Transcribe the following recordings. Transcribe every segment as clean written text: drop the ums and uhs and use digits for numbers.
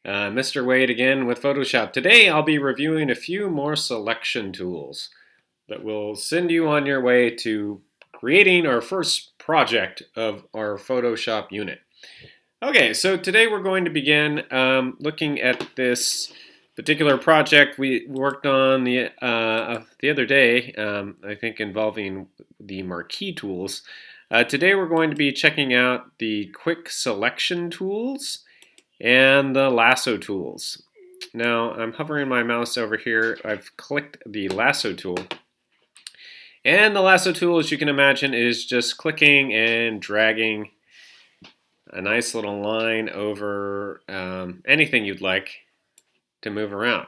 Mr. Wade again with Photoshop. Today I'll be reviewing a few more selection tools that will send you on your way to creating our first project of our Photoshop unit. Okay, so today we're going to begin looking at this particular project we worked on the other day, I think involving the marquee tools. Today we're going to be checking out the quick selection tools and the lasso tools. Now I'm hovering my mouse over here. I've clicked the lasso tool. And the lasso tool, as you can imagine, is just clicking and dragging a nice little line over anything you'd like to move around.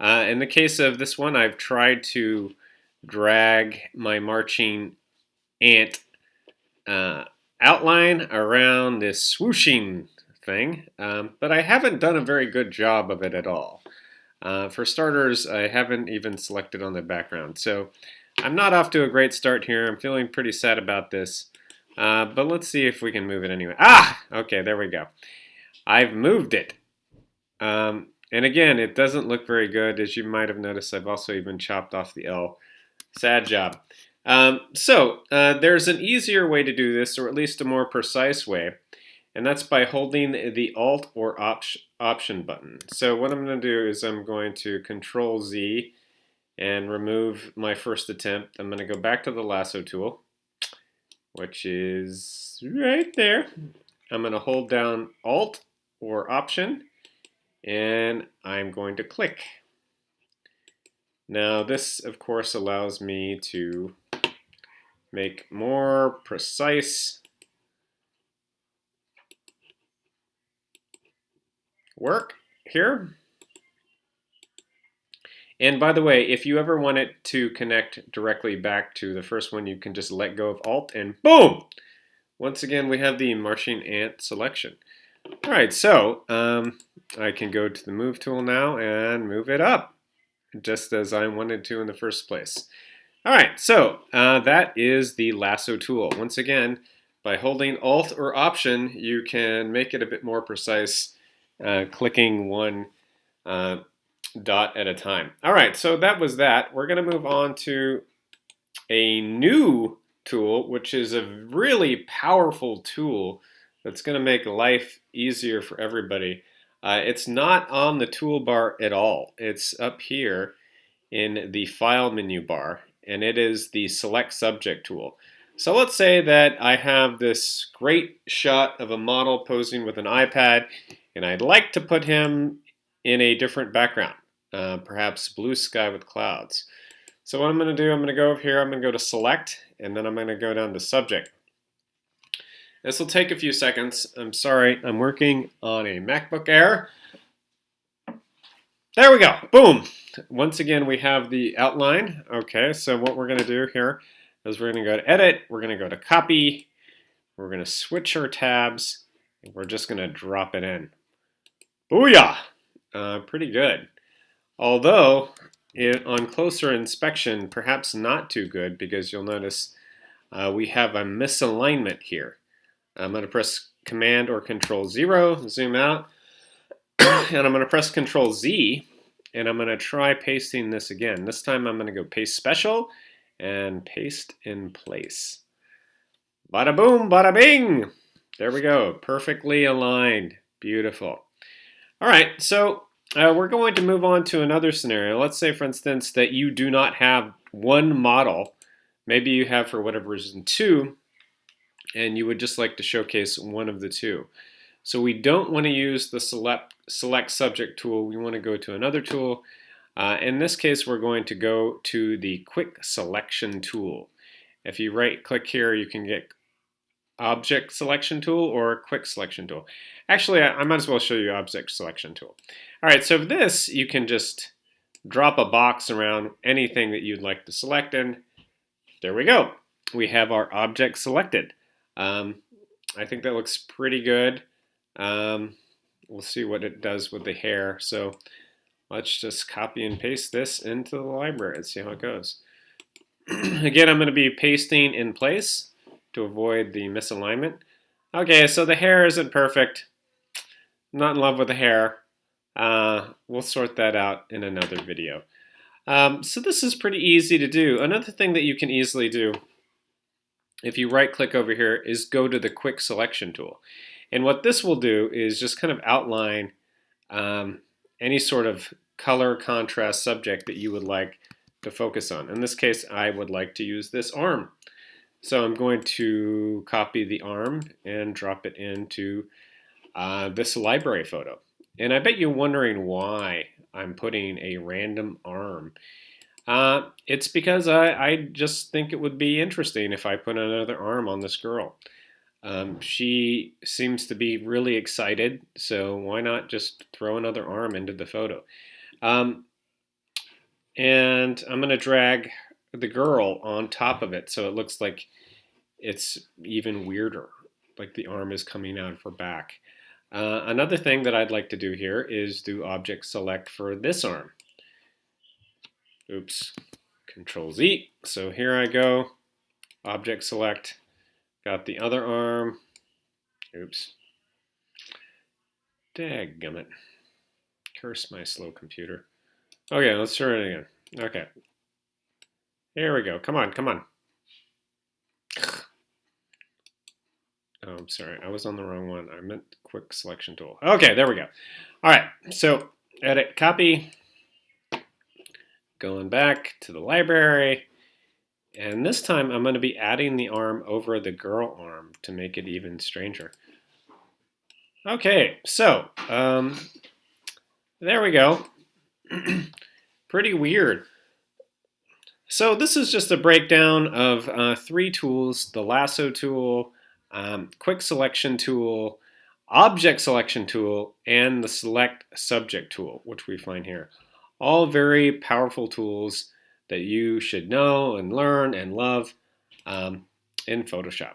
In the case of this one, I've tried to drag my marching ant outline around this swooshing thing, but I haven't done a very good job of it at all. For starters, I haven't even selected on the background, so I'm not off to a great start here. I'm feeling pretty sad about this, but let's see if we can move it anyway. Okay, there we go. I've moved it. And again, it doesn't look very good. As you might have noticed, I've also even chopped off the L. Sad job. There's an easier way to do this, or at least a more precise way, and that's by holding the Alt or Option button. So what I'm going to do is I'm going to Control Z and remove my first attempt. I'm going to go back to the lasso tool, which is right there. I'm going to hold down Alt or Option, and I'm going to click. Now this, of course, allows me to make more precise work here. And by the way, if you ever want it to connect directly back to the first one, you can just let go of Alt and boom! Once again, we have the marching ant selection. All right, so I can go to the Move tool now and move it up, just as I wanted to in the first place. All right, so that is the lasso tool. Once again, by holding Alt or Option, you can make it a bit more precise, clicking one dot at a time. All right, so that was that. We're going to move on to a new tool, which is a really powerful tool that's going to make life easier for everybody. It's not on the toolbar at all. It's up here in the File menu bar, and it is the Select Subject tool. So let's say that I have this great shot of a model posing with an iPad, and I'd like to put him in a different background, perhaps blue sky with clouds. So what I'm going to do, I'm going to go over here, I'm going to go to Select, and then I'm going to go down to Subject. This will take a few seconds. I'm sorry, I'm working on a MacBook Air. There we go, boom! Once again, we have the outline. Okay, so what we're going to do here is we're going to go to Edit, we're going to go to Copy, we're going to switch our tabs, and we're just going to drop it in. Booyah! Pretty good. Although, on closer inspection, perhaps not too good, because you'll notice we have a misalignment here. I'm going to press Command or Control 0, zoom out, and I'm going to press Control Z, and I'm going to try pasting this again. This time I'm going to go Paste Special and Paste in Place. Bada boom, bada bing! There we go, perfectly aligned. Beautiful. All right, so we're going to move on to another scenario. Let's say, for instance, that you do not have one model. Maybe you have, for whatever reason, two, and you would just like to showcase one of the two. So we don't want to use the select Subject tool. We want to go to another tool. In this case, we're going to go to the Quick Selection tool. If you right-click here, you can get Object Selection tool or Quick Selection tool. Actually, I might as well show you Object Selection tool. All right, so for this, you can just drop a box around anything that you'd like to select, and there we go. We have our object selected. I think that looks pretty good. We'll see what it does with the hair. So let's just copy and paste this into the library and see how it goes. Again, I'm going to be pasting in place to avoid the misalignment. Okay, so the hair isn't perfect. I'm not in love with the hair. We'll sort that out in another video. So this is pretty easy to do. Another thing that you can easily do if you right click over here is go to the quick selection tool. And what this will do is just kind of outline any sort of color contrast subject that you would like to focus on. In this case, I would like to use this arm. So I'm going to copy the arm and drop it into this library photo. And I bet you're wondering why I'm putting a random arm. It's because I just think it would be interesting if I put another arm on this girl. She seems to be really excited, so why not just throw another arm into the photo? And I'm going to drag the girl on top of it so it looks like it's even weirder, like the arm is coming out of her back. Another thing that I'd like to do here is do object select for this arm. Oops, Control Z. So here I go, object select, got the other arm. Oops. Dadgummit. Curse my slow computer. Okay, let's try it again. Okay. Here we go. Come on, come on. Oh, I'm sorry. I was on the wrong one. I meant quick selection tool. Okay, there we go. All right, so edit, copy. Going back to the library. And this time I'm going to be adding the arm over the girl arm to make it even stranger. Okay, so there we go. Pretty weird. So this is just a breakdown of 3 tools: the lasso tool, quick selection tool, object selection tool, and the select subject tool, which we find here. All very powerful tools that you should know and learn and love in Photoshop.